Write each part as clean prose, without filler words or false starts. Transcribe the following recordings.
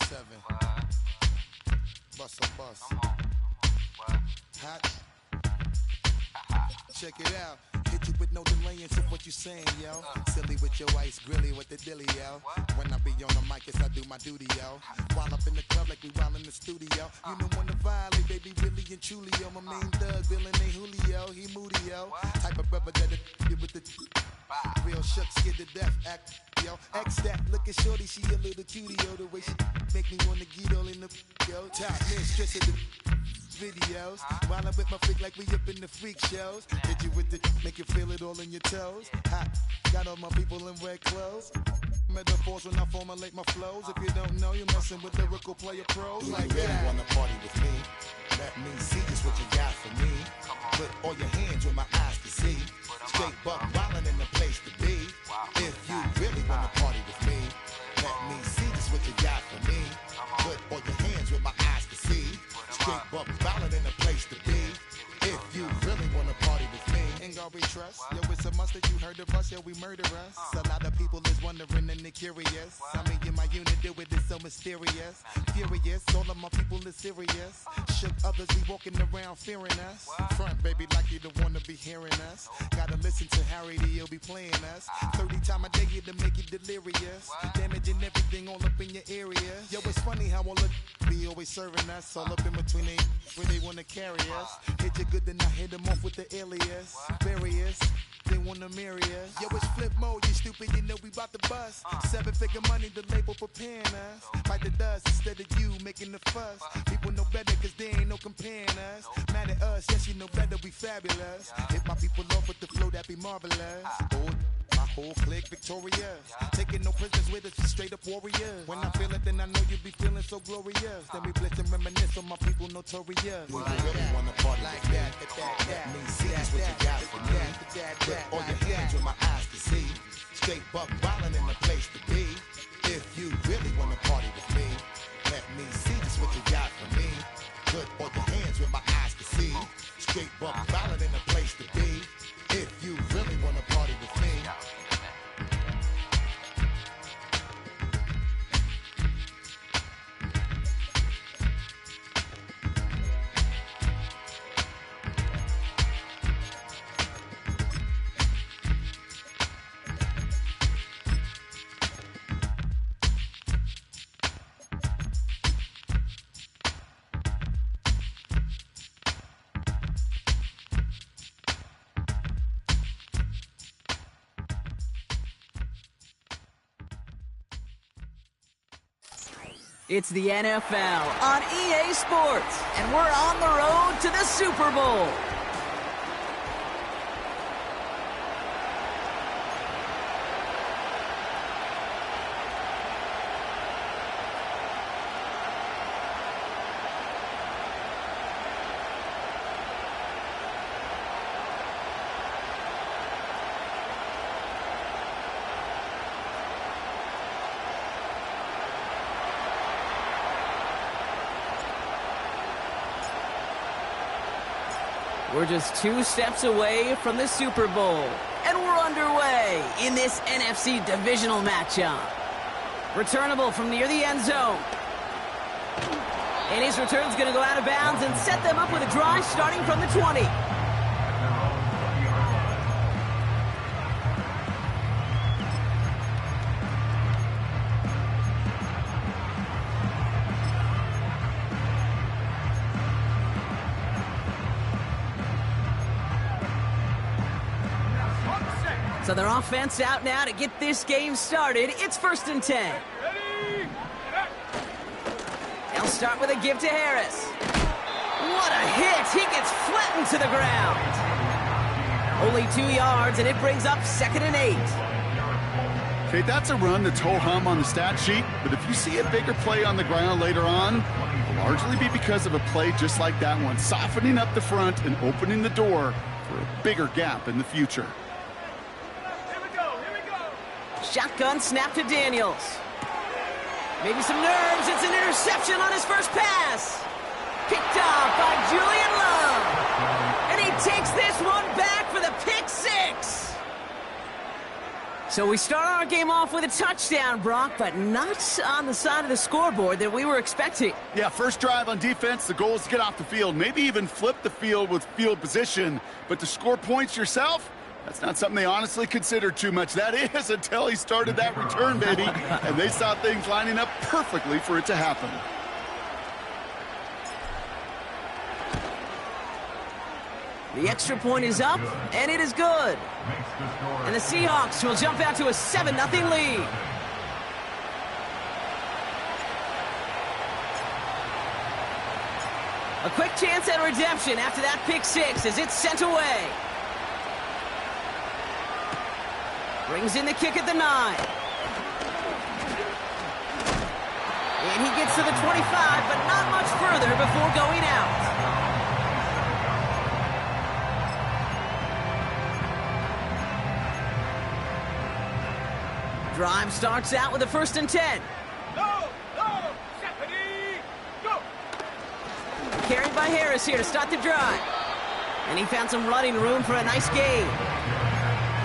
7. Bust a bus. Hot. Check it out. Hit you with no delay into what you saying, yo. Silly with your ice, grilly with the dilly, yo. When I be on the mic, yes, I do my duty, yo. While up in the club like we while in the studio. You don't wanna violate, baby, really and truly, yo. My main thug, Bill and Julio, he moody, yo. Type of brother that'll get with the real shook, scared to death, act, yo. X that, look at shorty, she a little cutie, yo. The way she make me wanna get all in the, yo. Top mistress of the videos, while I'm with my freak like we up in the freak shows. Hit you with the, make you feel it all in your toes. Hot, got all my people in red clothes. Metaphors when I formulate my flows. If you don't know, you're messing with lyrical player pros. Do like you really that. wanna party with me? Let me see just what you got for me. Put all your hands where my eyes can see. Straight buck wildin' in the place to be. If you really wanna party with me, let me see just what you got for me. Put all your hands where my eyes can see. Straight buck wildin' in the place to be. If you really wanna party with me, Ain't God we trust. Yo, it's a must that you heard of us. Yo, we murder us. A lot of people is wondering and they curious. I mean, in my unit do it is so mysterious. Furious, all of my people is serious. Shook others be walking around fearing us. Front, baby, like you don't wanna be hearing us. Gotta listen to Harry D, he'll be playing us. 30 times a day to make you delirious. Damaging everything all up in your area. Yo, it's funny how all of be always serving us. All up in between they where they wanna carry us. Hit you good, then I hit them off with the alias. Various, they wanna marry us. Yo, it's flip mode, you stupid, you know we bout to bust. 7-figure money, the label preparing us. Bite the dust instead of you making the fuss. People know better cause they ain't no comparing us. Mad at us, yes you know better, we fabulous. Hit my people off with the flow, that be marvelous. Oh, my whole clique victorious. Taking no prisoners with us, straight up warriors. When I feel it, then I know you be feeling so glorious. Then we blitz and reminisce on my people notorious. do you really wanna party with me? Let me see just what you got for me. Put all your hands where my eyes can see. Straight buck wildin' in the place to be. If you really wanna party with me, let me see just what you got for me. Put all your hands where my eyes can see. Straight buck wildin' in the place to be. If you really wanna party with me. It's the NFL on EA Sports, and we're on the road to the Super Bowl. We're just 2 steps away from the Super Bowl, and we're underway in this NFC divisional matchup. Returnable from near the end zone. And his return's going to go out of bounds and set them up with a drive starting from the 20. So their offense out now to get this game started. It's 1st and 10. They'll start with a give to Harris. What a hit! He gets flattened to the ground. Only 2 yards, and it brings up 2nd and 8. Okay, that's a run that's ho-hum on the stat sheet, but if you see a bigger play on the ground later on, it'll largely be because of a play just like that one, softening up the front and opening the door for a bigger gap in the future. Shotgun snap to Daniels. Maybe some nerves. It's an interception on his first pass. Picked off by Julian Love. And he takes this one back for the pick 6. So we start our game off with a touchdown, Brock, but not on the side of the scoreboard that we were expecting. Yeah, first drive on defense, the goal is to get off the field, maybe even flip the field with field position. But to score points yourself, that's not something they honestly considered too much. That is until he started that return, baby. And they saw things lining up perfectly for it to happen. The extra point is up, and it is good. And the Seahawks will jump out to a 7-0 lead. A quick chance at redemption after that pick six as it's sent away. Brings in the kick at the 9. And he gets to the 25, but not much further before going out. Drive starts out with a 1st and 10. Go! Carried by Harris here to start the drive. And he found some running room for a nice gain.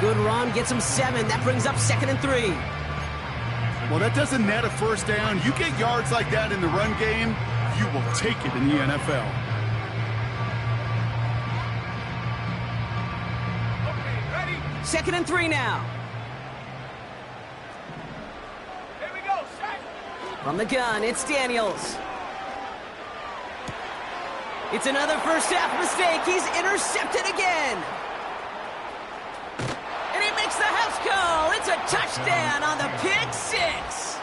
Good run, gets him 7. That brings up 2nd and 3. Well, that doesn't net a first down. You get yards like that in the run game, you will take it in the NFL. Okay, ready? 2nd and 3 now. Here we go, set! From the gun, it's Daniels. It's another first half mistake. He's intercepted again. And he makes the house call. It's a touchdown on the pick six.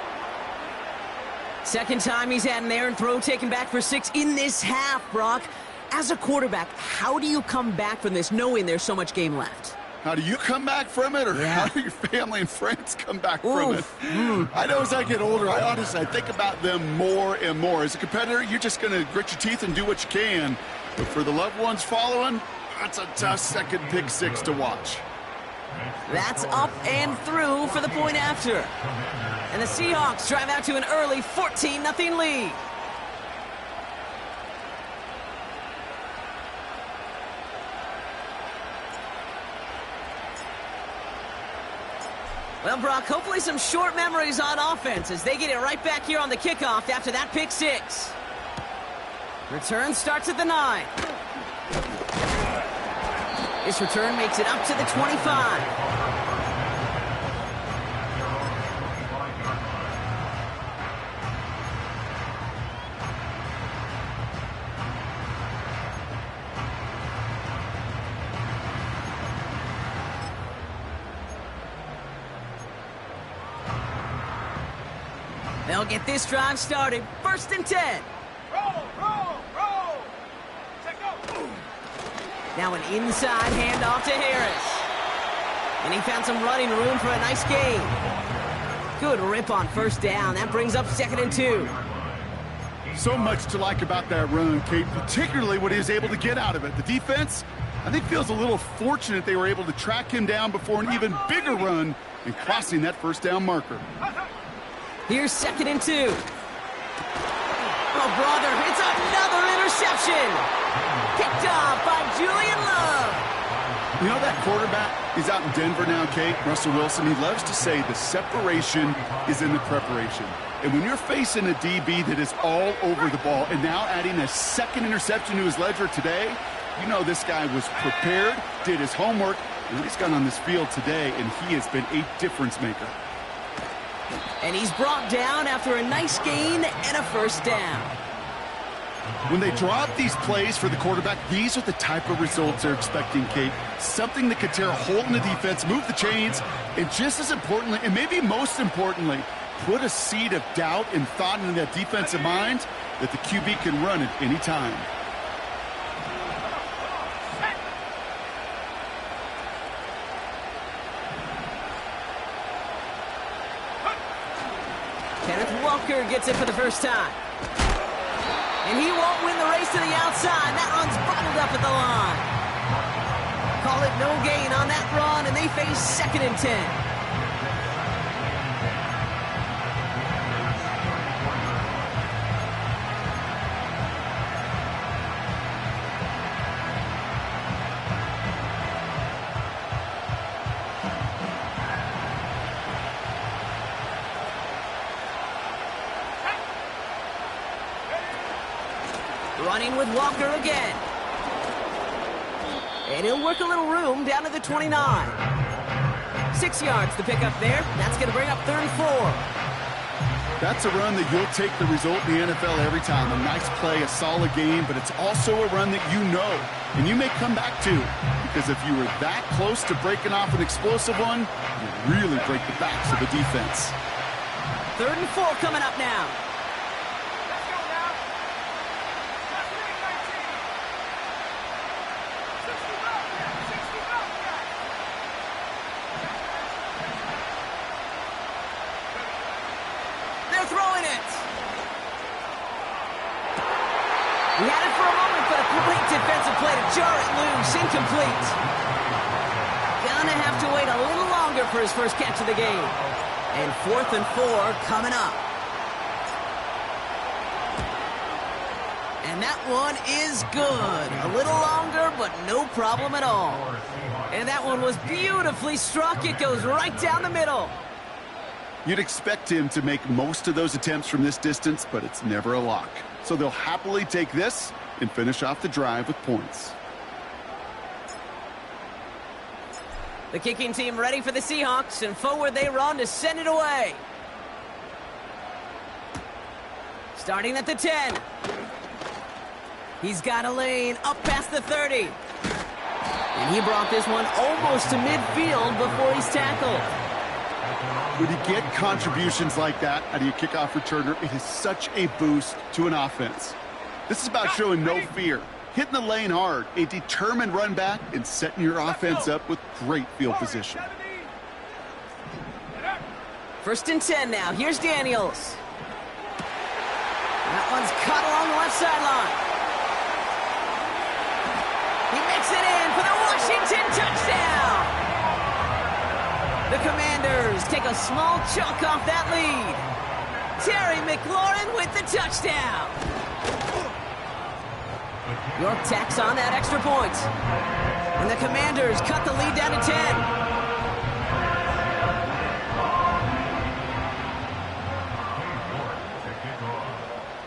Second time he's had an errant throw taken back for 6 in this half, Brock. As a quarterback, how do you come back from this knowing there's so much game left? How do you come back from it, or how do your family and friends come back from it? I know as I get older, I think about them more and more. As a competitor, you're just going to grit your teeth and do what you can. But for the loved ones following, that's a tough second pick six to watch. That's up and through for the point after. And the Seahawks drive out to an early 14-0 lead. Well, Brock, hopefully some short memories on offense as they get it right back here on the kickoff after that pick six. Return starts at the 9. This return makes it up to the 25. They'll get this drive started. 1st and 10. Roll! Set, go! Now an inside handoff to Harris. And he found some running room for a nice gain. Good rip on 1st down. That brings up 2nd and 2. So much to like about that run, Kate, particularly what he was able to get out of it. The defense, I think, feels a little fortunate they were able to track him down before an even bigger run and crossing that 1st down marker. Here's 2nd and 2. Oh, brother, it's another interception. Picked off by Julian Love. You know that quarterback? He's out in Denver now, Kate, Russell Wilson. He loves to say the separation is in the preparation. And when you're facing a DB that is all over the ball and now adding a 2nd interception to his ledger today, you know this guy was prepared, did his homework, and he's gone on this field today, and he has been a difference maker. And he's brought down after a nice gain and a 1st down. When they draw up these plays for the quarterback, these are the type of results they're expecting, Kate. Something that could tear a hole in the defense, move the chains, and just as importantly, and maybe most importantly, put a seed of doubt and thought into that defensive mind that the QB can run at any time. Kenneth Walker gets it for the 1st time. And he won't win the race to the outside. That run's bottled up at the line. Call it no gain on that run, and they face 2nd and 10. Running with Walker again. And he'll work a little room down to the 29. 6 yards to pick up there. That's going to bring up 3rd and 4. That's a run that you'll take the result in the NFL every time. A nice play, a solid game, but it's also a run that you know and you may come back to. Because if you were that close to breaking off an explosive one, you really break the backs of the defense. 3rd and 4 coming up now. Let's go now. Let's go, 19. 60 Bobcats. 60 Bobcats. They're throwing it. He had it for a moment, but a great defensive play to jar it loose. Incomplete. Gonna have to wait a little longer for his first catch of the game. And 4th and 4 coming up. And that one is good. A little longer, but no problem at all. And that one was beautifully struck. It goes right down the middle. You'd expect him to make most of those attempts from this distance, but it's never a lock. So they'll happily take this and finish off the drive with points. The kicking team ready for the Seahawks, and forward they run to send it away. Starting at the 10. He's got a lane up past the 30. And he brought this one almost to midfield before he's tackled. When you get contributions like that out of your kickoff returner, it is such a boost to an offense. This is about showing no fear, hitting the lane hard, a determined run back, and setting your offense up with great field position. 1st and 10 now. Here's Daniels. That one's caught along the left sideline. He makes it in for the Washington touchdown. The Commanders take a small chunk off that lead. Terry McLaurin with the touchdown. York tacks on that extra point. And the Commanders cut the lead down to 10.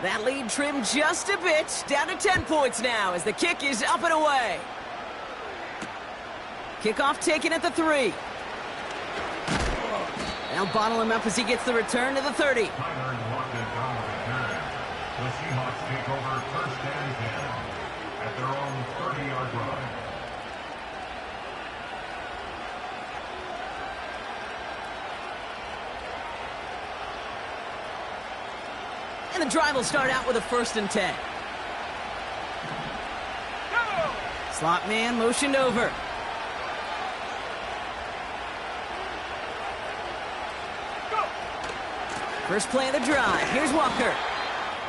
That lead trimmed just a bit, down to 10 points now as the kick is up and away. Kickoff taken at the 3. They'll bottle him up as he gets the return to the 30. The Seahawks take over 1st and 10 at their own 30-yard line. And the drive will start out with a 1st and 10. Slot man motioned over. First play of the drive. Here's Walker.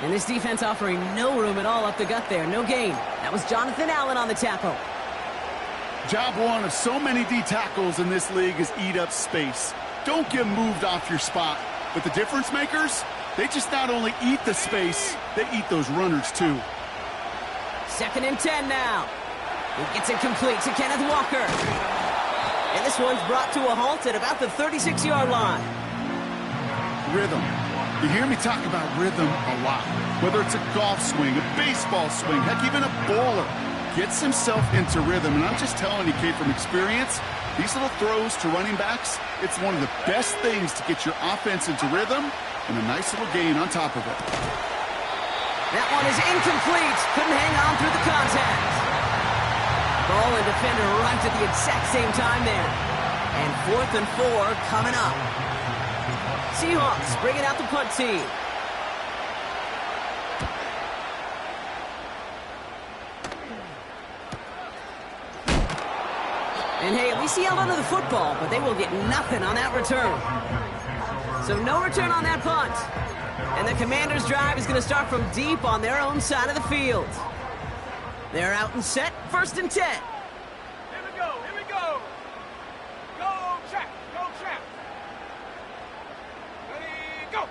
And this defense offering no room at all up the gut there. No gain. That was Jonathan Allen on the tackle. Job one of so many D tackles in this league is eat up space. Don't get moved off your spot. But the difference makers, they just not only eat the space, they eat those runners too. 2nd and 10 now. He gets it complete to Kenneth Walker. And this one's brought to a halt at about the 36-yard line. Rhythm. You hear me talk about rhythm a lot. Whether it's a golf swing, a baseball swing, heck, even a bowler gets himself into rhythm. And I'm just telling you, kid, from experience, these little throws to running backs, it's one of the best things to get your offense into rhythm and a nice little gain on top of it. That one is incomplete. Couldn't hang on through the contact. Ball and defender right at the exact same time there. And 4th and 4 coming up. Seahawks bringing out the punt team. And hey, at least he held onto the football, but they will get nothing on that return. So no return on that punt. And the Commanders' drive is going to start from deep on their own side of the field. They're out and set, 1st and 10. Here we go, here we go. Go, check, go, check. Ready, go.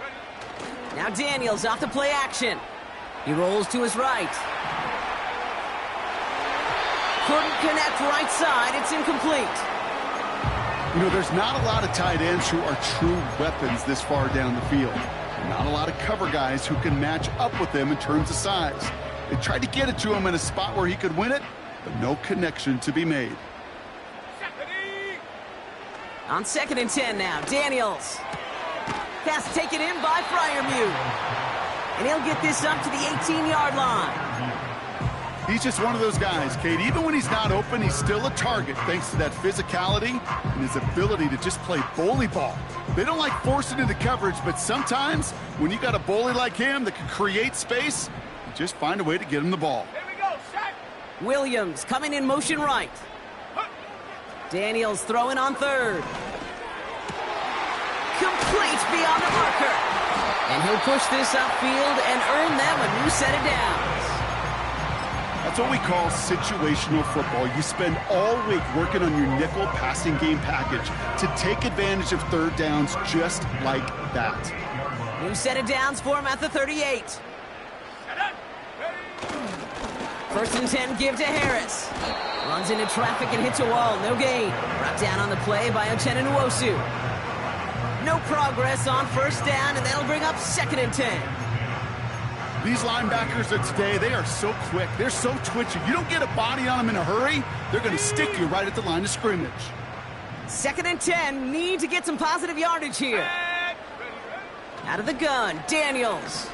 Ready. Now Daniels off to play action. He rolls to his right. Couldn't connect right side. It's incomplete. You know, there's not a lot of tight ends who are true weapons this far down the field. Not a lot of cover guys who can match up with them in terms of size. They tried to get it to him in a spot where he could win it, but no connection to be made. On 2nd and 10 now, Daniels. Pass taken in by Freiermuth. And he'll get this up to the 18-yard line. He's just one of those guys, Kate. Even when he's not open, he's still a target thanks to that physicality and his ability to just play bully ball. They don't like forcing into coverage, but sometimes when you got a bully like him that can create space, you just find a way to get him the ball. Here we go, set. Williams coming in motion right. Daniels throwing on 3rd. Complete beyond the marker. And he'll push this upfield and earn them a new set of downs. That's what we call situational football. You spend all week working on your nickel passing game package to take advantage of 3rd downs just like that. New set of downs for him at the 38. 1st and 10 give to Harris. Runs into traffic and hits a wall. No gain. Brought down on the play by Uchenna Nwosu. No progress on 1st down, and that'll bring up 2nd and 10. These linebackers of today, they are so quick. They're so twitchy. You don't get a body on them in a hurry, they're going to stick you right at the line of scrimmage. 2nd and 10. Need to get some positive yardage here. Out of the gun, Daniels.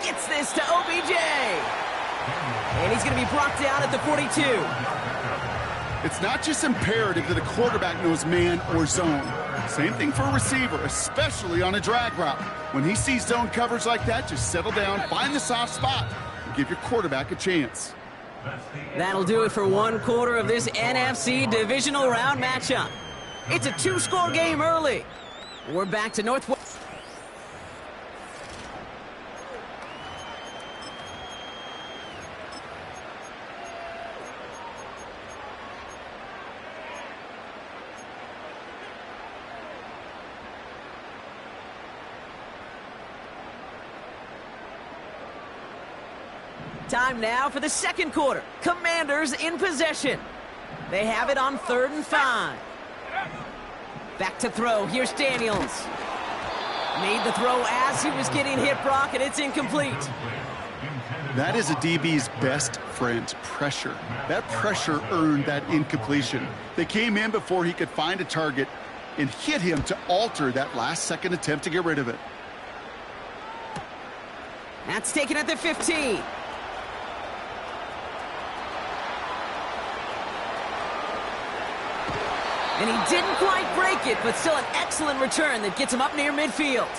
Gets this to OBJ. And he's going to be brought down at the 42. It's not just imperative that a quarterback knows man or zone. Same thing for a receiver, especially on a drag route. When he sees zone coverage like that, just settle down, find the soft spot, and give your quarterback a chance. That'll do it for 1/4 of this NFC divisional round matchup. It's a 2-score game early. We're back to Northwest. Time now for the 2nd quarter. Commanders in possession. They have it on 3rd and 5. Back to throw. Here's Daniels. Made the throw as he was getting hit, Brock, and it's incomplete. That is a DB's best friend, pressure. That pressure earned that incompletion. They came in before he could find a target and hit him to alter that last-second attempt to get rid of it. That's taken at the 15. And he didn't quite break it, but still an excellent return that gets him up near midfield.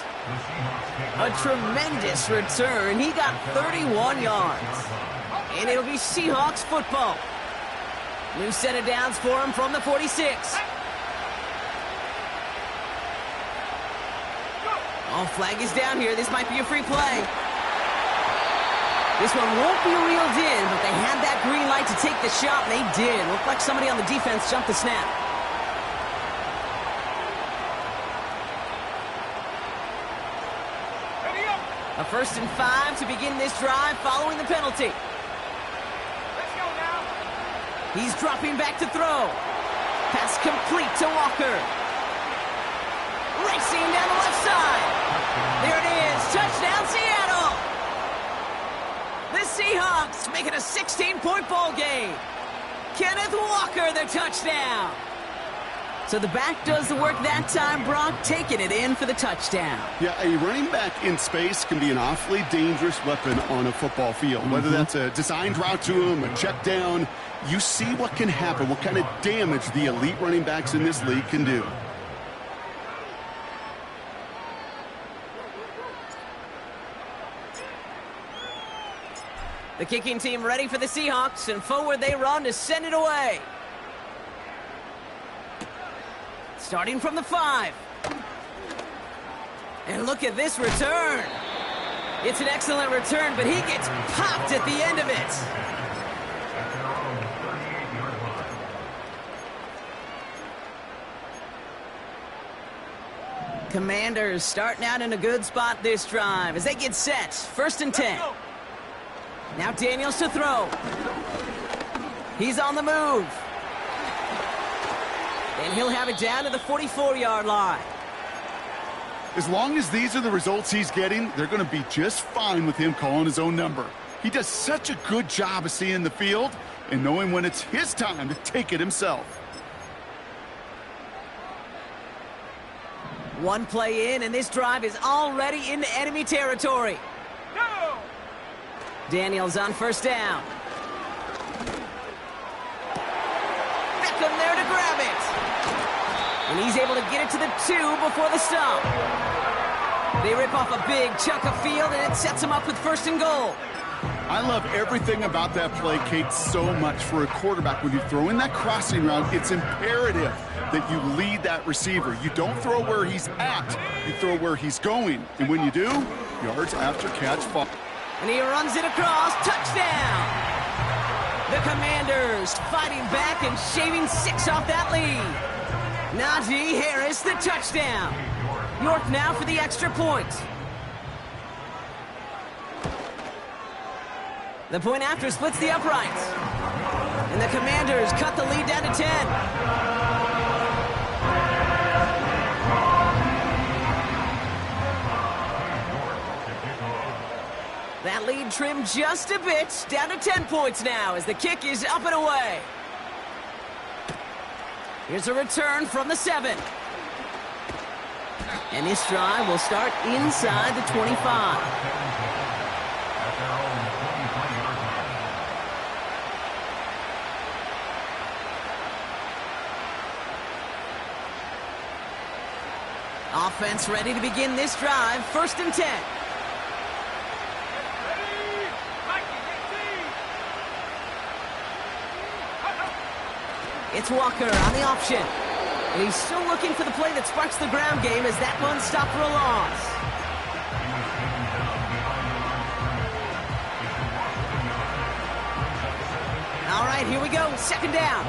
A tremendous return. He got 31 yards. And it'll be Seahawks football. New set of downs for him from the 46. Oh, flag is down here. This might be a free play. This one won't be reeled in, but they had that green light to take the shot, and they did. Looked like somebody on the defense jumped the snap. A 1st and 5 to begin this drive following the penalty. Let's go now. He's dropping back to throw. Pass complete to Walker. Racing down the left side. There it is. Touchdown, Seattle. The Seahawks make it a 16-point ball game. Kenneth Walker, the touchdown. So the back does the work that time, Brock, taking it in for the touchdown. Yeah, a running back in space can be an awfully dangerous weapon on a football field. Whether that's a designed route to him, a check down, you see what can happen, what kind of damage the elite running backs in this league can do. The kicking team ready for the Seahawks, and forward they run to send it away. Starting from the 5. And look at this return. It's an excellent return, but he gets popped at the end of it. Commanders starting out in a good spot this drive as they get set. 1st and 10. Now Daniels to throw. He's on the move. And he'll have it down to the 44-yard line. As long as these are the results he's getting, they're going to be just fine with him calling his own number. He does such a good job of seeing the field and knowing when it's his time to take it himself. One play in, and this drive is already into enemy territory. No! Daniels on first down. Beckham there to grab it. And he's able to get it to the 2 before the stop. They rip off a big chunk of field, and it sets him up with 1st and goal. I love everything about that play, Kate, so much for a quarterback. When you throw in that crossing route, it's imperative that you lead that receiver. You don't throw where he's at, you throw where he's going. And when you do, yards after catch fall. And he runs it across. Touchdown! The Commanders fighting back and shaving 6 off that lead. Najee Harris, the touchdown. York now for the extra point. The point after splits the uprights. And the Commanders cut the lead down to 10. That lead trimmed just a bit, down to 10 points now as the kick is up and away. Here's a return from the 7. And this drive will start inside the 25. Offense ready to begin this drive. 1st and 10. It's Walker on the option. And he's still looking for the play that sparks the ground game as that one stopped for a loss. All right, here we go. 2nd down.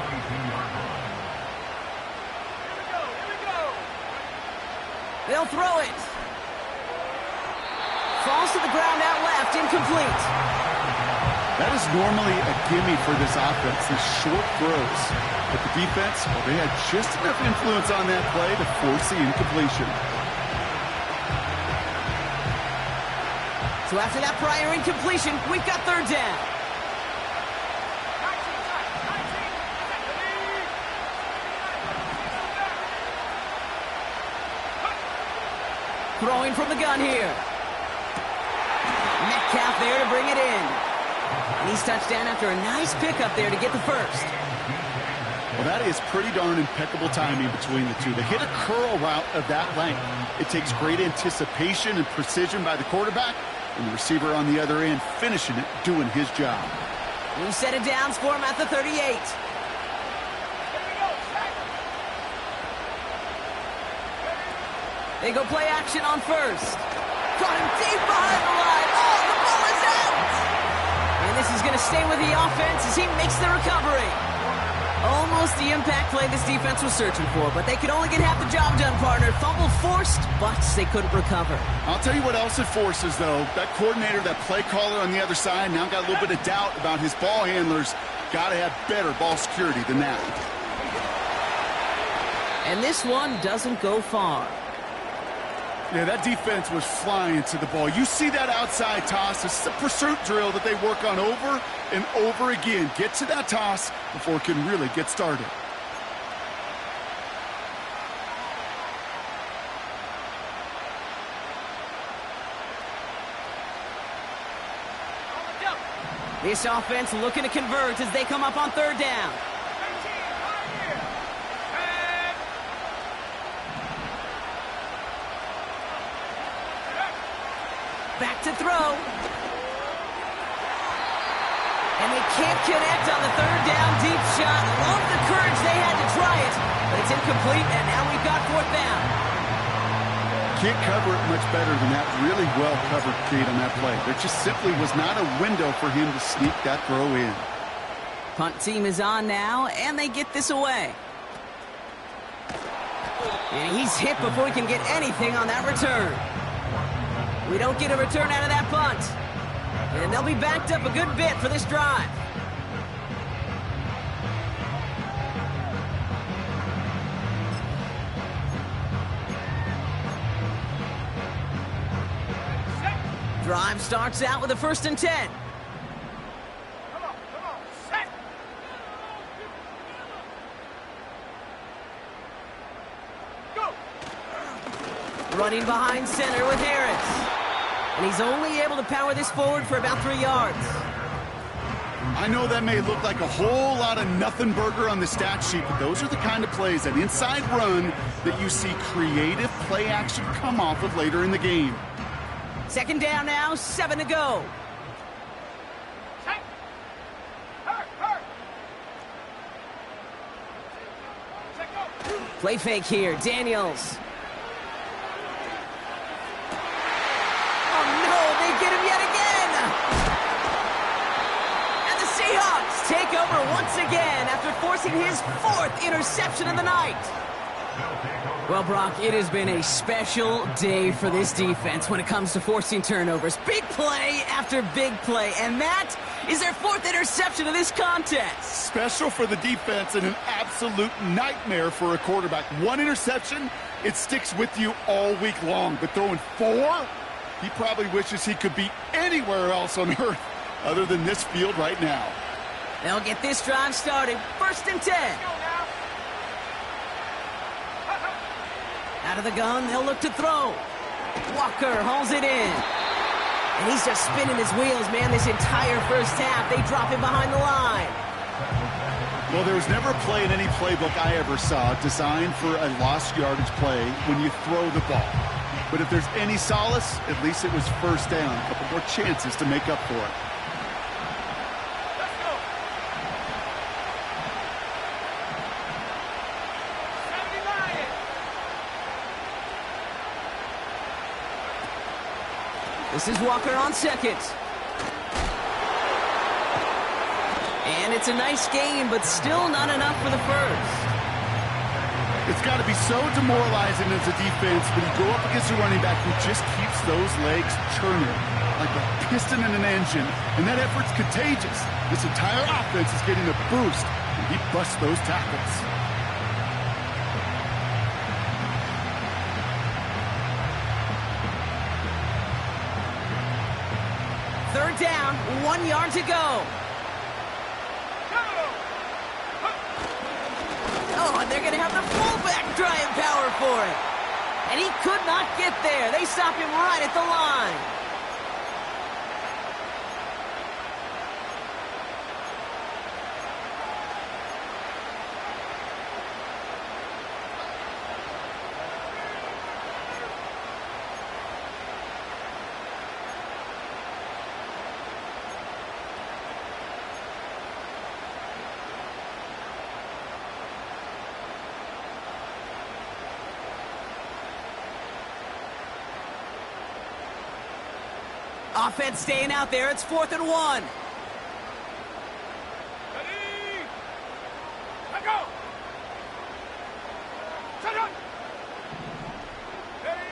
They'll throw it. Falls to the ground out left, incomplete. That is normally a gimme for this offense, these short throws. But the defense, well, they had just enough influence on that play to force the incompletion. So after that prior incompletion, we've got 3rd down. Throwing from the gun here. Metcalf there to bring it in. And he's touchdown after a nice pickup there to get the 1st. Well, that is pretty darn impeccable timing between the two. They hit a curl route of that length. It takes great anticipation and precision by the quarterback, and the receiver on the other end finishing it, doing his job. New set of downs for him at the 38. They go play action on 1st. Caught him deep behind the line. Oh, the ball is out! And this is going to stay with the offense as he makes the recovery. Almost the impact play this defense was searching for, but they could only get half the job done, partner. Fumble forced, but they couldn't recover. I'll tell you what else it forces, though. That coordinator, that play caller on the other side, now got a little bit of doubt about his ball handlers. Got to have better ball security than that. And this one doesn't go far. Yeah, that defense was flying to the ball. You see that outside toss. This is a pursuit drill that they work on over and over again. Get to that toss before it can really get started. This offense looking to convert as they come up on 3rd down. Back to throw. And they can't connect on the 3rd down deep shot. Love the courage they had to try it, but it's incomplete, and now we've got 4th down. Can't cover it much better than that. Really well covered, Kate, on that play. There just simply was not a window for him to sneak that throw in. Punt team is on now, and they get this away. And he's hit before he can get anything on that return. We don't get a return out of that punt. And they'll be backed up a good bit for this drive. Drive starts out with a 1st and 10. Come on, set. Go. Running behind center with Harris. And he's only able to power this forward for about 3 yards. I know that may look like a whole lot of nothing burger on the stat sheet, but those are the kind of plays, that inside run, that you see creative play action come off of later in the game. 2nd down now, 7 to go. Set. Hurt. Set, go. Play fake here, Daniels. Oh no, they get him yet again! And the Seahawks take over once again after forcing his 4th interception of the night. Well, Brock, it has been a special day for this defense when it comes to forcing turnovers. Big play after big play, and that is their 4th interception of this contest. Special for the defense and an absolute nightmare for a quarterback. 1 interception, it sticks with you all week long, but throwing 4, he probably wishes he could be anywhere else on earth other than this field right now. They'll get this drive started. 1st and 10. Out of the gun, they'll look to throw. Walker hauls it in. And he's just spinning his wheels, man, this entire first half. They drop him behind the line. Well, there was never a play in any playbook I ever saw designed for a lost yardage play when you throw the ball. But if there's any solace, at least it was 1st down. A couple more chances to make up for it. Let's go. 79. This is Walker on 2nd. And it's a nice game, but still not enough for the 1st. It's got to be so demoralizing as a defense when you go up against a running back who just keeps those legs churning like a piston in an engine, and that effort's contagious. This entire offense is getting a boost, and he busts those tackles. Third down, 1 yard to go. Oh, and they're going to have the fullback drawing power for it. And he could not get there. They stop him right at the line. Offense staying out there. It's 4th and 1. Ready? Let go. Set up. Ready?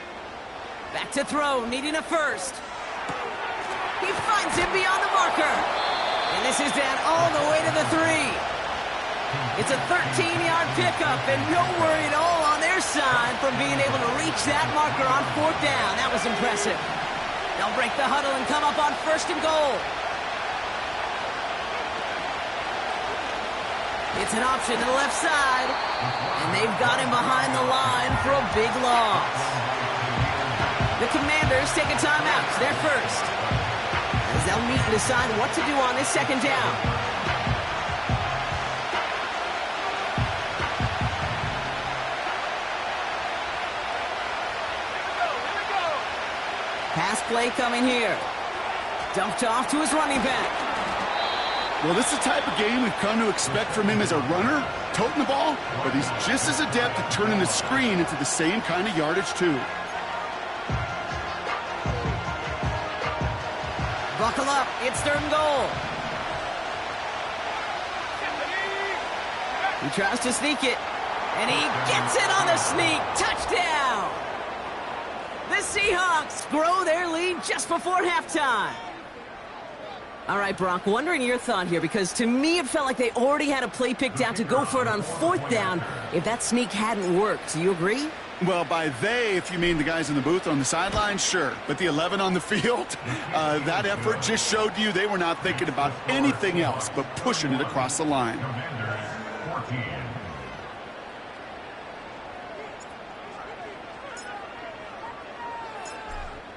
Back to throw, needing a 1st. He finds him beyond the marker. And this is down all the way to the 3. It's a 13-yard pickup, and no worry at all on their side from being able to reach that marker on 4th down. That was impressive. They'll break the huddle and come up on 1st and goal. It's an option to the left side, and they've got him behind the line for a big loss. The Commanders take a timeout. They're first, as they'll meet and decide what to do on this 2nd down. Pass play coming here. Dumped off to his running back. Well, this is the type of game we've come to expect from him as a runner, toting the ball, but he's just as adept at turning the screen into the same kind of yardage, too. Buckle up. It's 3rd and goal. He tries to sneak it, and he gets it on the sneak. Touchdown! The Seahawks grow their lead just before halftime. All right, Brock, wondering your thought here, because to me it felt like they already had a play picked out to go for it on 4th down if that sneak hadn't worked. Do you agree? Well, by they, if you mean the guys in the booth on the sideline, sure. But the 11 on the field, that effort just showed you they were not thinking about anything else but pushing it across the line. Commanders 14.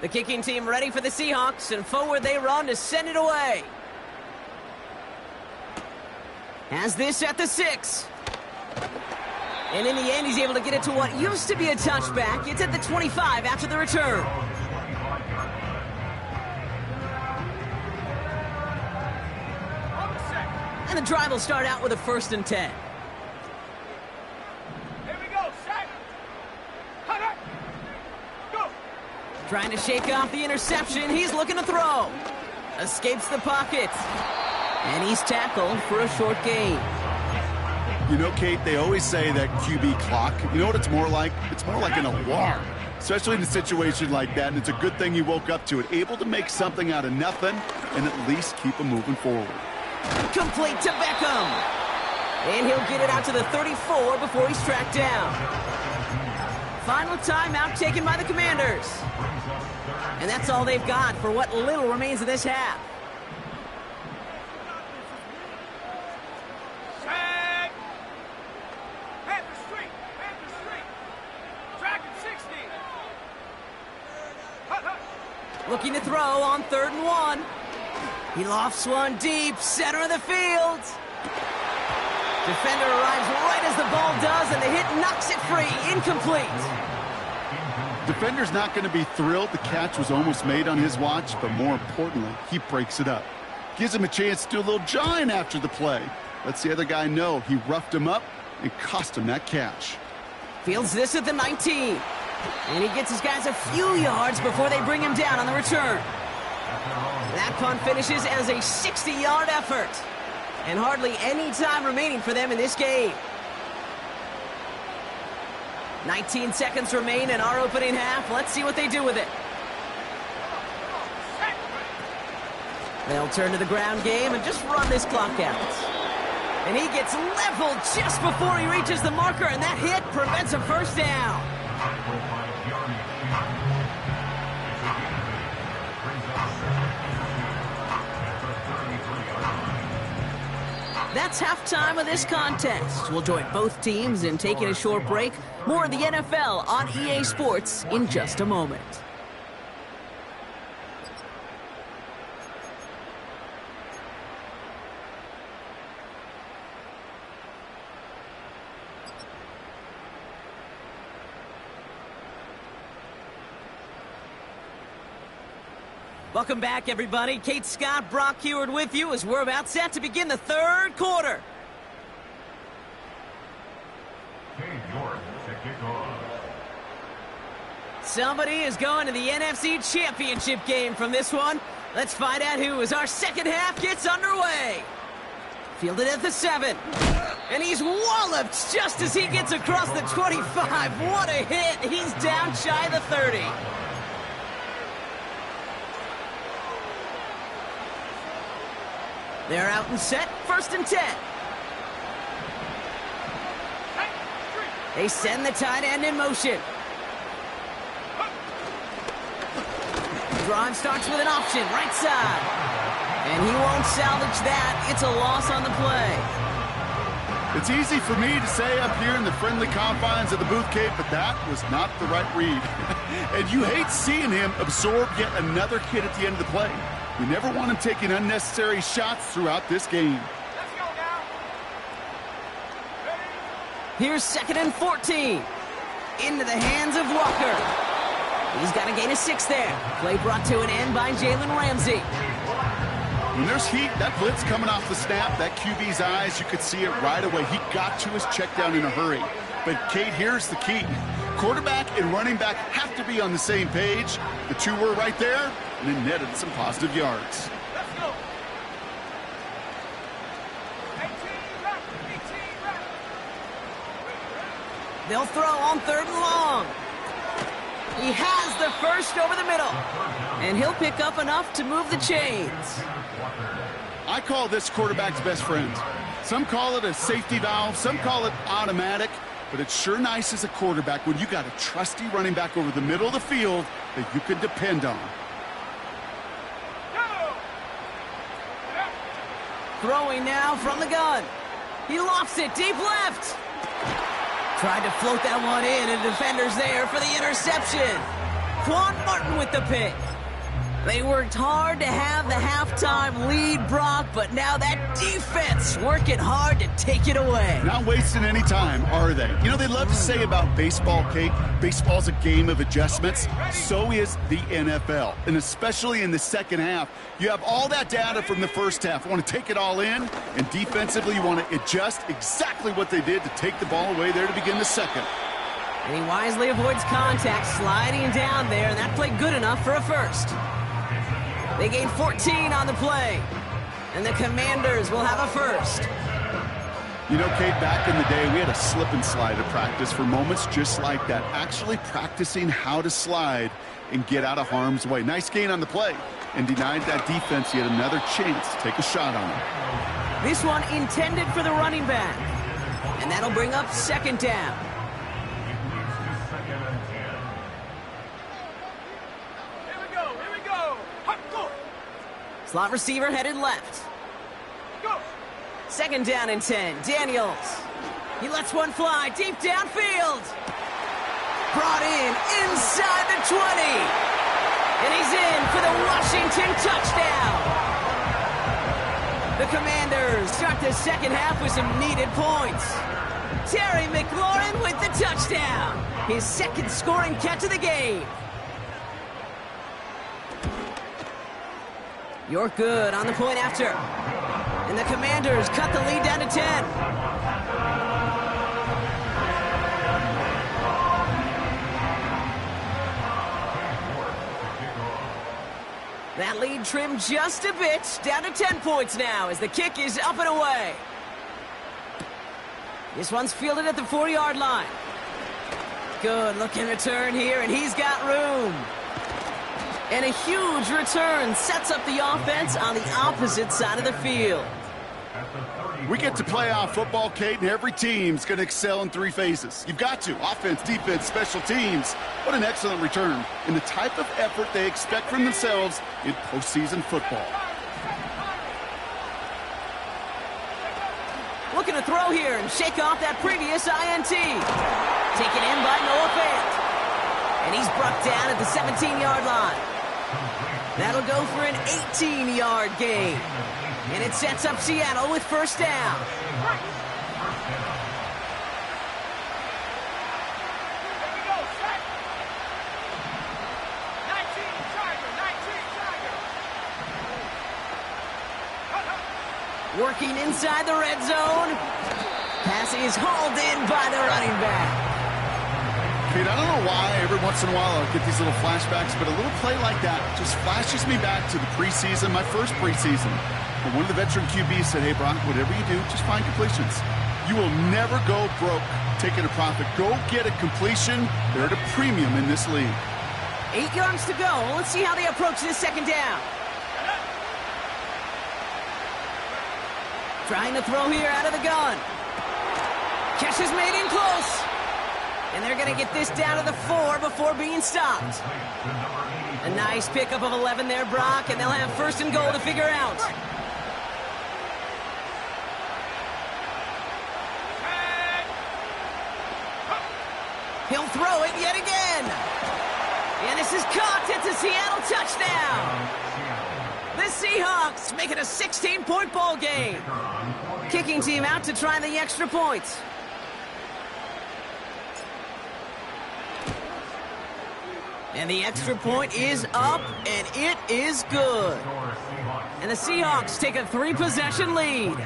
The kicking team ready for the Seahawks, and forward they run to send it away. Has this at the 6. And in the end, he's able to get it to what used to be a touchback. It's at the 25 after the return. And the drive will start out with a 1st and 10. Here we go, set. Cut. Go. Trying to shake off the interception. He's looking to throw. Escapes the pocket. And he's tackled for a short gain. You know, Kate, they always say that QB clock, you know what it's more like? It's more like an alarm, especially in a situation like that, and it's a good thing you woke up to it, able to make something out of nothing and at least keep them moving forward. Complete to Beckham. And he'll get it out to the 34 before he's tracked down. Final timeout taken by the Commanders. And that's all they've got for what little remains of this half. Looking to throw on 3rd and 1. He lofts one deep, center of the field. Defender arrives right as the ball does, and the hit knocks it free. Incomplete. Defender's not going to be thrilled. The catch was almost made on his watch, but more importantly, he breaks it up. Gives him a chance to do a little jawing after the play. Lets the other guy know he roughed him up and cost him that catch. Fields this at the 19. And he gets his guys a few yards before they bring him down on the return. That punt finishes as a 60-yard effort. And hardly any time remaining for them in this game. 19 seconds remain in our opening half. Let's see what they do with it. They'll turn to the ground game and just run this clock out. And he gets leveled just before he reaches the marker, and that hit prevents a 1st down. That's halftime of this contest. We'll join both teams in taking a short break. More of the NFL on EA Sports in just a moment. Welcome back, everybody. Kate Scott, Brock Huard with you as we're about set to begin the 3rd quarter. Cade York to kick off. Somebody is going to the NFC Championship game from this one. Let's find out who as our second half gets underway. Fielded at the 7. And he's walloped just as he gets across the 25. What a hit. He's down shy of the 30. They're out and set, 1st and 10. They send the tight end in motion. Drive starts with an option, right side. And he won't salvage that. It's a loss on the play. It's easy for me to say up here in the friendly confines of the booth, Kate, but that was not the right read. And you hate seeing him absorb yet another hit at the end of the play. We never want him taking unnecessary shots throughout this game. Let's go now. Ready? Here's 2nd and 14. Into the hands of Walker. He's got a gain of 6 there. Play brought to an end by Jalen Ramsey. When there's heat, that blitz coming off the snap, that QB's eyes, you could see it right away. He got to his check down in a hurry. But, Kate, here's the key. Quarterback and running back have to be on the same page. The two were right there, and it netted some positive yards. Let's go. 18 rep. 18 rep. They'll throw on 3rd and long. He has the first over the middle. And he'll pick up enough to move the chains. I call this quarterback's best friend. Some call it a safety valve. Some call it automatic. but it's sure nice as a quarterback when you got a trusty running back over the middle of the field that you can depend on. Throwing now from the gun. He lofts it deep left. Tried to float that one in, and defender's there for the interception. Quan Martin with the pick. They worked hard to have the halftime lead, Brock, but now that defense working hard to take it away. Not wasting any time, are they? You know, they love to say about baseball, Kate, baseball's a game of adjustments. So is the NFL, and especially in the second half. You have all that data from the first half. You want to take it all in, and defensively you want to adjust exactly what they did to take the ball away there to begin the second. And he wisely avoids contact, sliding down there, and that played good enough for a first. They gain 14 on the play, and the Commanders will have a first. You know, Kate, back in the day, we had a slip and slide at practice for moments just like that, actually practicing how to slide and get out of harm's way. Nice gain on the play, and denied that defense yet another chance to take a shot on him. This one intended for the running back, and that'll bring up second down. Slot receiver headed left. Go. Second down and 10. Daniels. He lets one fly deep downfield. Brought in inside the 20. And he's in for the Washington touchdown. The Commanders start the second half with some needed points. Terry McLaurin with the touchdown. His second scoring catch of the game. You're good on the point after. And the Commanders cut the lead down to 10. That lead trimmed just a bit, down to 10 points now as the kick is up and away. This one's fielded at the 4-yard line. Good looking return here, and he's got room. And a huge return sets up the offense on the opposite side of the field. We get to playoff football, Kate, and every team's going to excel in three phases. You've got to. Offense, defense, special teams. What an excellent return. And the type of effort they expect from themselves in postseason football. Looking to throw here and shake off that previous INT. Taken in by Noah Fant. And he's brought down at the 17-yard line. That'll go for an 18-yard gain. And it sets up Seattle with first down. Working inside the red zone. Pass is hauled in by the running back. Kate, I don't know why every once in a while I'll get these little flashbacks, but a little play like that just flashes me back to the preseason, my first preseason. And one of the veteran QBs said, hey, Brock, whatever you do, just find completions. You will never go broke taking a profit. Go get a completion. They're at a premium in this league. 8 yards to go. Let's see how they approach this second down. Trying to throw here out of the gun. Catch is made in close. And they're going to get this down to the 4 before being stopped. A nice pickup of 11 there, Brock, and they'll have first and goal to figure out. He'll throw it yet again. And this is caught. It's a Seattle touchdown. The Seahawks make it a 16-point ball game. Kicking team out to try the extra points. And the extra point is up, and it is good. And the Seahawks take a 3-possession lead.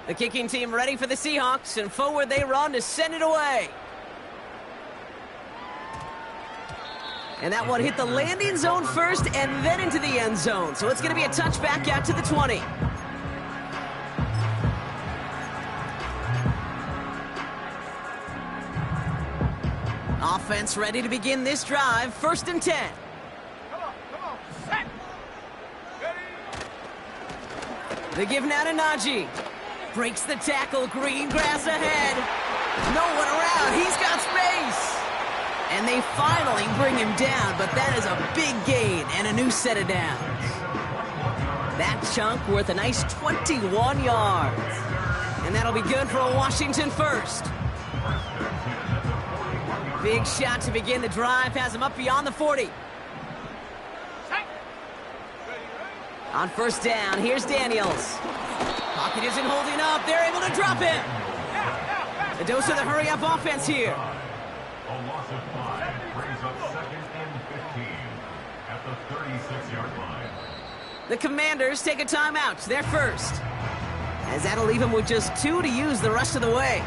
The kicking team ready for the Seahawks, and forward they run to send it away. And that one hit the landing zone first and then into the end zone. So it's going to be a touchback out to the 20. Offense ready to begin this drive. First and 10. Come on, set. Ready, They give now to Najee. Breaks the tackle, green grass ahead. No one around, he's got space. And they finally bring him down, but that is a big gain and a new set of downs. That chunk worth a nice 21 yards. And that'll be good for a Washington first. Big shot to begin the drive, has him up beyond the 40. On first down, here's Daniels. Pocket isn't holding up, they're able to drop him. A dose of the hurry-up offense here. A loss of 5 brings up 2nd and 15 at the 36-yard line. The Commanders take a timeout, they're first. As that'll leave them with just 2 to use the rest of the way.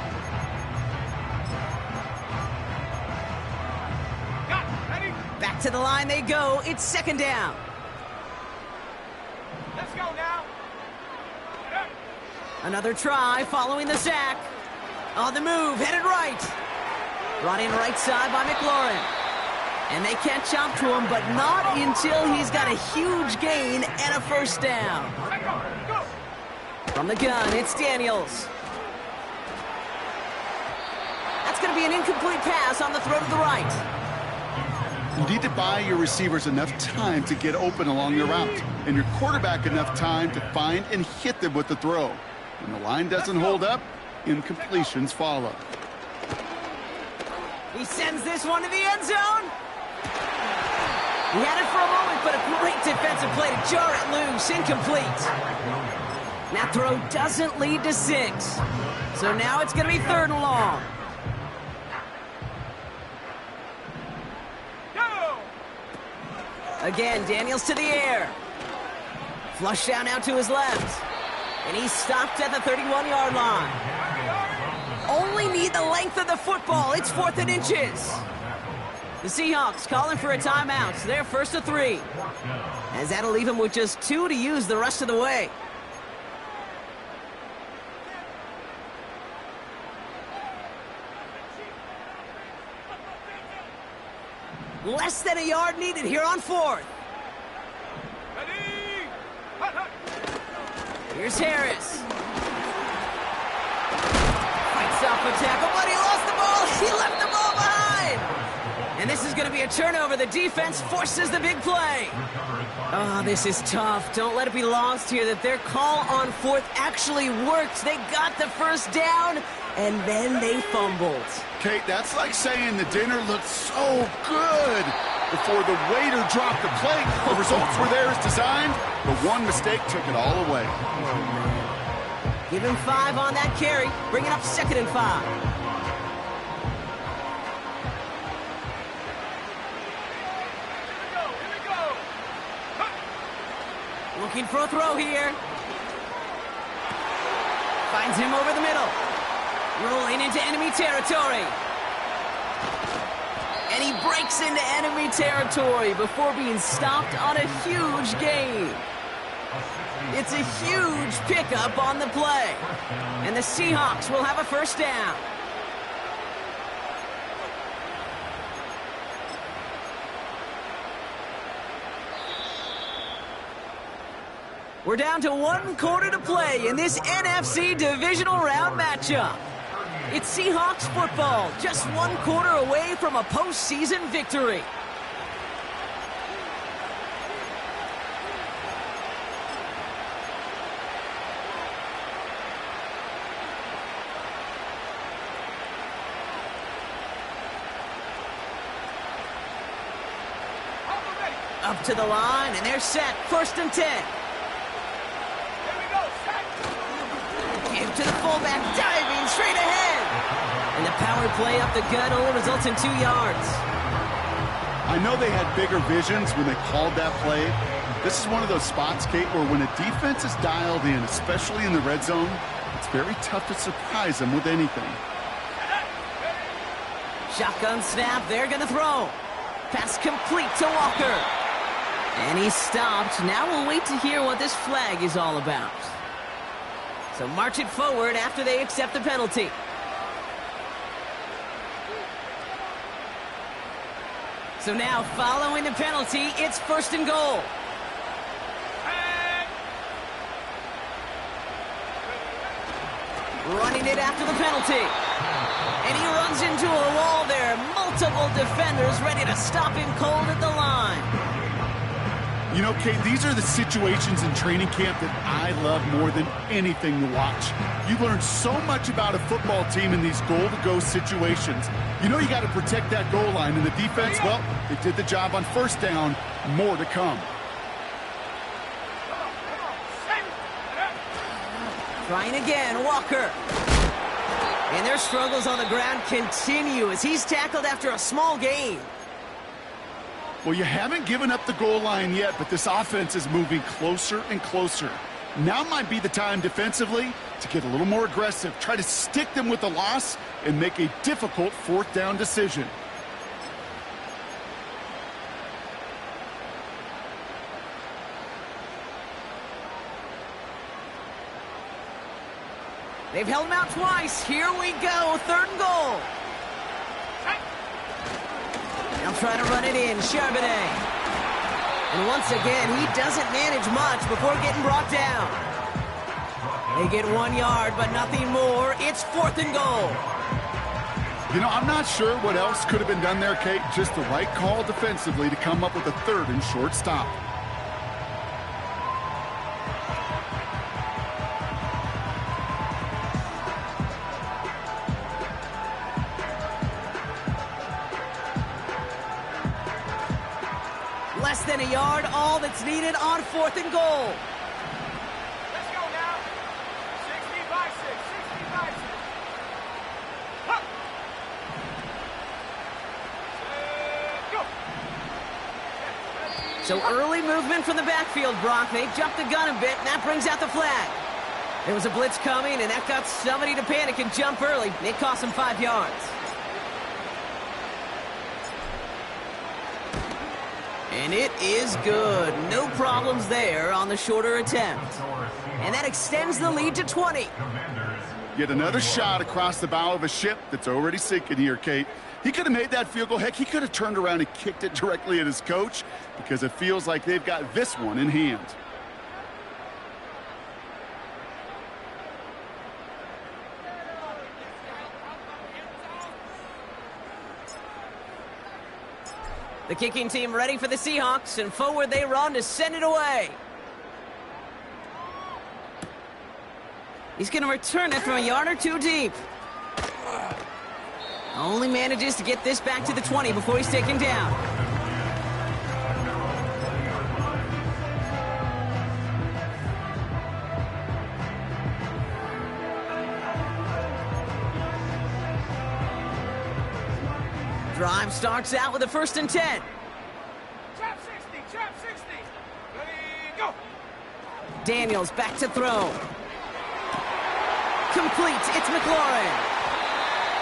Back to the line they go, it's 2nd down. Let's go now. Another try following the sack. On the move, headed right. Brought in right side by McLaurin. And they catch up to him, but not until he's got a huge gain and a first down. From the gun, it's Daniels. That's going to be an incomplete pass on the throw to the right. You need to buy your receivers enough time to get open along the route, and your quarterback enough time to find and hit them with the throw. When the line doesn't hold up, incompletions follow. He sends this one to the end zone. He had it for a moment, but a great defensive play to jar it loose. Incomplete. That throw doesn't lead to 6. So now it's going to be 3rd and long. Again, Daniels to the air. Flush down out to his left. And he's stopped at the 31-yard line. Only need the length of the football. It's 4th and inches. The Seahawks calling for a timeout. They're 1st to 3. As that'll leave him with just 2 to use the rest of the way. Less than a yard needed here on 4th. Here's Harris. Fights off a tackle, but he lost the ball. He left the ball behind. And this is going to be a turnover. The defense forces the big play. Oh, this is tough. Don't let it be lost here that their call on 4th actually worked. They got the first down, and then they fumbled. Kate, that's like saying the dinner looked so good before the waiter dropped the plate. The results were there as designed, but one mistake took it all away. Give him 5 on that carry, bring it up 2nd and 5. Looking for a throw here. Finds him over the middle. Rolling into enemy territory. And he breaks into enemy territory before being stopped on a huge gain. It's a huge pickup on the play. And the Seahawks will have a first down. We're down to 1 quarter to play in this NFC divisional round matchup. It's Seahawks football, just 1 quarter away from a postseason victory. Up to the line, and they're set. 1st and 10. Give to the fullback, diving straight ahead. And the power play up the gut only results in 2 yards. I know they had bigger visions when they called that play. This is one of those spots, Kate, where when a defense is dialed in, especially in the red zone, it's very tough to surprise them with anything. Shotgun snap, they're going to throw. Pass complete to Walker. And he's stopped. Now we'll wait to hear what this flag is all about. So march it forward after they accept the penalty. So now, following the penalty, it's 1st and goal. Running it after the penalty. And he runs into a wall there. Multiple defenders ready to stop him cold at the line. You know, Kate, these are the situations in training camp that I love more than anything to watch. You learn so much about a football team in these goal-to-go situations. You know you got to protect that goal line, and the defense, well, they did the job on first down. More to come. Trying again, Walker. And their struggles on the ground continue as he's tackled after a small gain. Well, you haven't given up the goal line yet, but this offense is moving closer and closer. Now might be the time defensively to get a little more aggressive, try to stick them with the loss, and make a difficult fourth down decision. They've held him out twice. Here we go, 3rd and goal. Now trying to run it in, Charbonnet. And once again, he doesn't manage much before getting brought down. They get 1 yard, but nothing more. It's 4th and goal. You know, I'm not sure what else could have been done there, Kate. Just the right call defensively to come up with a 3rd and short stop. Less than a yard, all that's needed on 4th and goal. Let's go now. 60 by 6. 60 by 6. Huh. Go. So early movement from the backfield, Brock. They jumped the gun a bit, and that brings out the flag. There was a blitz coming, and that got somebody to panic and jump early. It cost them 5 yards. And it is good. No problems there on the shorter attempt. And that extends the lead to 20. Yet another shot across the bow of a ship that's already sinking here, Kate. He could have made that field goal. Heck, he could have turned around and kicked it directly at his coach because it feels like they've got this one in hand. The kicking team ready for the Seahawks, and forward they run to send it away. He's going to return it from a yard or two deep. Only manages to get this back to the 20 before he's taken down. Drive starts out with a 1st and 10. Trap 60. Trap 60. Ready, go. Daniels back to throw. Complete. It's McLaurin.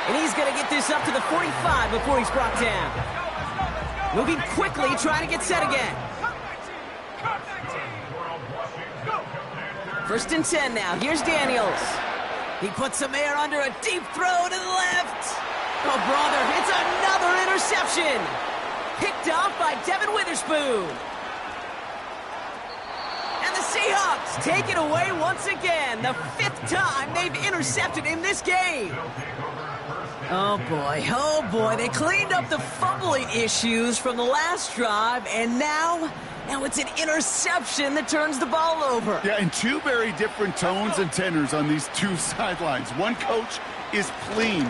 And he's going to get this up to the 45 before he's brought down. Let's go. Moving quickly, trying to get set again. Cut 19. Cut 19. Go. 1st and 10 now. Here's Daniels. He puts some air under a deep throw to the left. Oh, brother, it's another interception. Picked off by Devin Witherspoon. And the Seahawks take it away once again. The 5th time they've intercepted in this game. Oh, boy. They cleaned up the fumbling issues from the last drive, and now it's an interception that turns the ball over. Yeah, and 2 very different tones and tenors on these 2 sidelines. One coach is pleased,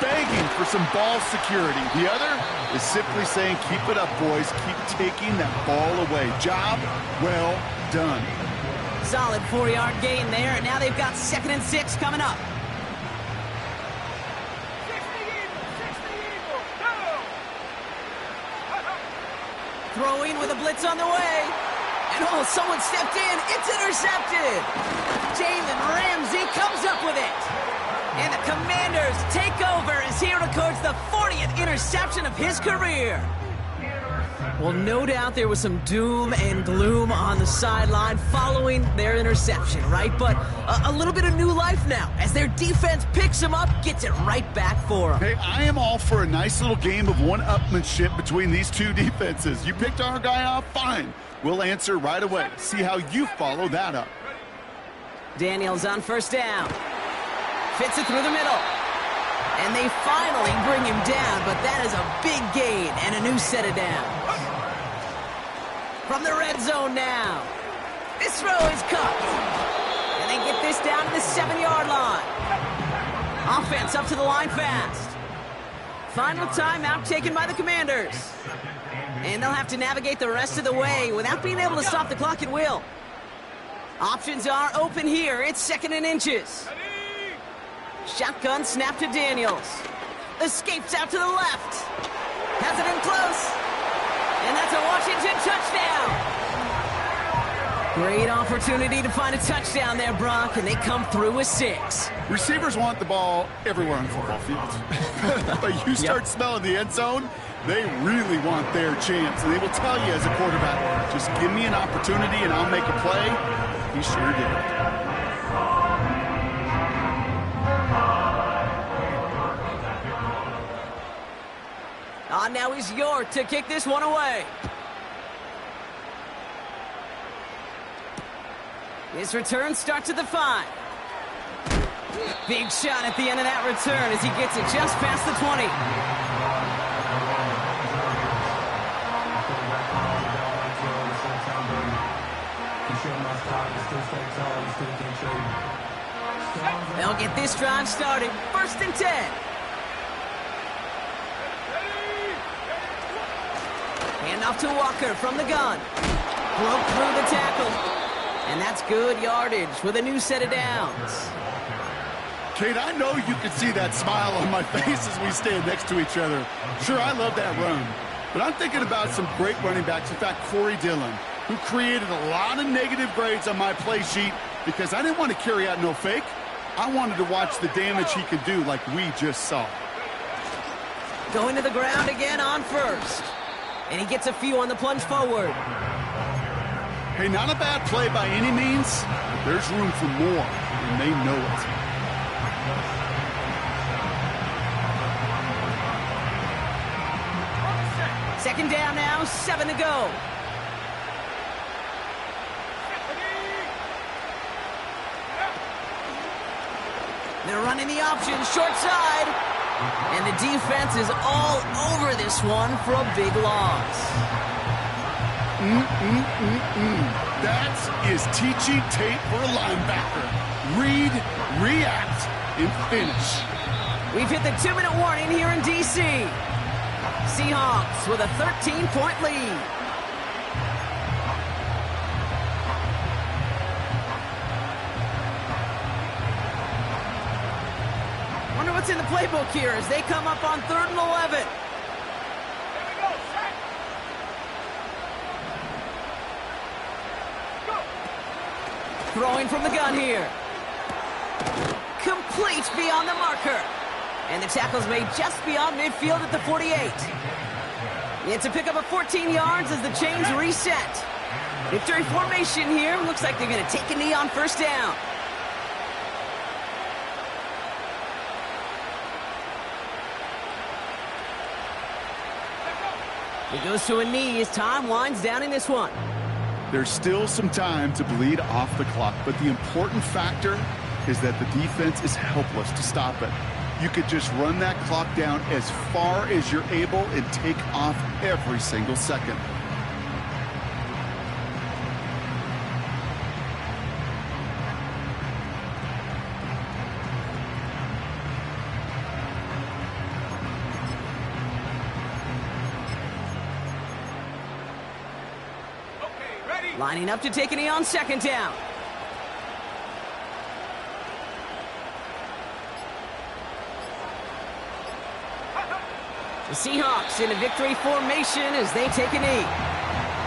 begging for some ball security. The other is simply saying, keep it up, boys. Keep taking that ball away. Job well done. Solid 4-yard gain there, and now they've got 2nd and 6 coming up. 60 Eagles. Go. Throwing with a blitz on the way. And someone stepped in. It's intercepted. Jalen Ramsey comes up with it. And the Commanders take over as he records the 40th interception of his career. Well, no doubt there was some doom and gloom on the sideline following their interception, right? But a little bit of new life now as their defense picks him up, gets it right back for him. Hey, I am all for a nice little game of one-upmanship between these 2 defenses. You picked our guy off, fine. We'll answer right away. See how you follow that up. Daniels on 1st down. Fits it through the middle. And they finally bring him down, but that is a big gain and a new set of downs. From the red zone now. This throw is cut. And they get this down to the 7-yard line. Offense up to the line fast. Final timeout taken by the Commanders. And they'll have to navigate the rest of the way without being able to stop the clock at will. Options are open here. It's 2nd and inches. Shotgun snap to Daniels. Escapes out to the left. Has it in close. And that's a Washington touchdown. Great opportunity to find a touchdown there, Brock, and they come through with 6. Receivers want the ball everywhere on football fields. But you start smelling the end zone, they really want their chance. And they will tell you as a quarterback, just give me an opportunity and I'll make a play. He sure did. Now he's York to kick this one away. His return starts at the 5. Big shot at the end of that return as he gets it just past the 20. They'll get this drive started. 1st and 10. Hand off to Walker from the gun. Broke through the tackle. And that's good yardage with a new set of downs. Kate, I know you can see that smile on my face as we stand next to each other. Sure, I love that run. But I'm thinking about some great running backs. In fact, Corey Dillon, who created a lot of negative grades on my play sheet because I didn't want to carry out no fake. I wanted to watch the damage he could do like we just saw. Going to the ground again on 1st. And he gets a few on the plunge forward. Hey, not a bad play by any means, but there's room for more, and they know it. Second down now, 7 to go. They're running the option, short side. And the defense is all over this one for a big loss. That is teaching tape for a linebacker. Read, react, and finish. We've hit the 2-minute warning here in D.C. Seahawks with a 13-point lead. Wonder what's in the playbook here as they come up on 3rd and 11. Throwing from the gun here. Complete beyond the marker. And the tackle's made just beyond midfield at the 48. It's a pickup of 14 yards as the chains reset. Victory formation here. Looks like they're going to take a knee on 1st down. He goes to a knee as time winds down in this one. There's still some time to bleed off the clock, but the important factor is that the defense is helpless to stop it. You could just run that clock down as far as you're able and take off every single second. Lining up to take a knee on 2nd down. The Seahawks in a victory formation as they take a knee.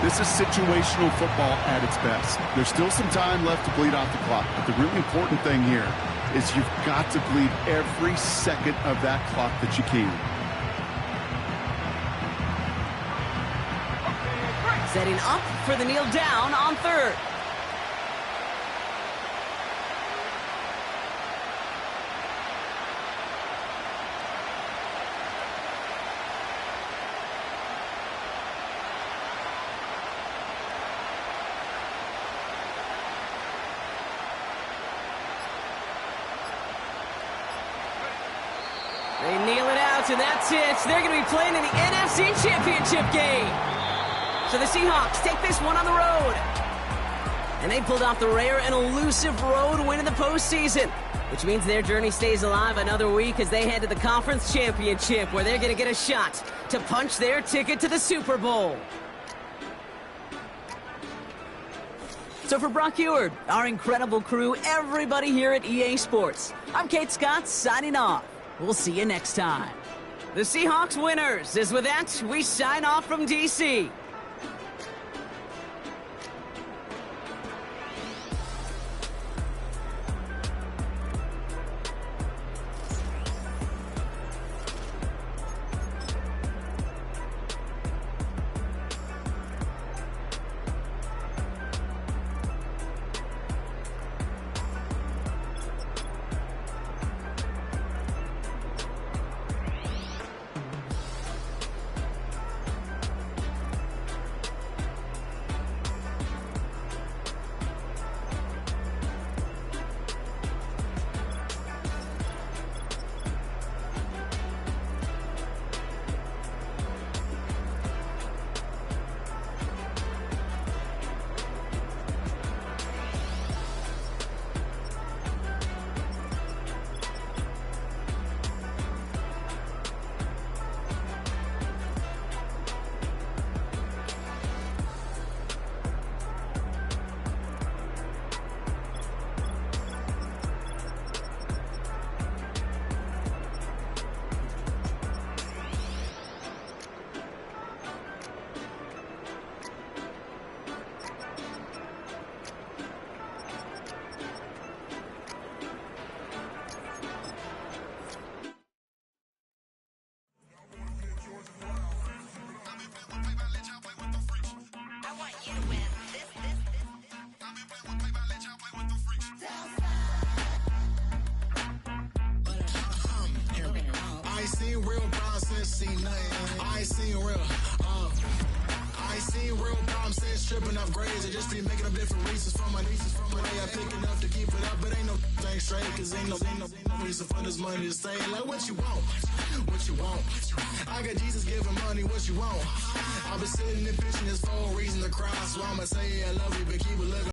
This is situational football at its best. There's still some time left to bleed off the clock, but the really important thing here is you've got to bleed every second of that clock that you can. Setting up for the kneel down on 3rd. timeouts, and that's it. They're going to be playing in the NFC Championship game. So the Seahawks take this one on the road. And they pulled off the rare and elusive road win in the postseason, which means their journey stays alive another week as they head to the Conference Championship, where they're going to get a shot to punch their ticket to the Super Bowl. So for Brock Huard, our incredible crew, everybody here at EA Sports, I'm Kate Scott signing off. We'll see you next time. The Seahawks winners, as with that, we sign off from D.C. I ain't seen real problems since seen nothing. I ain't seen real, I ain't seen real problems since tripping off grades. I just be making up different reasons for my nieces. From my way I pick enough to keep it up, but ain't no thing straight. Cause ain't no reason for this money to stay. Like what you want, what you want. I got Jesus giving money, what you want. I've been sitting and pitching this for a reason to cry. So I'ma say I love you, but keep it looking.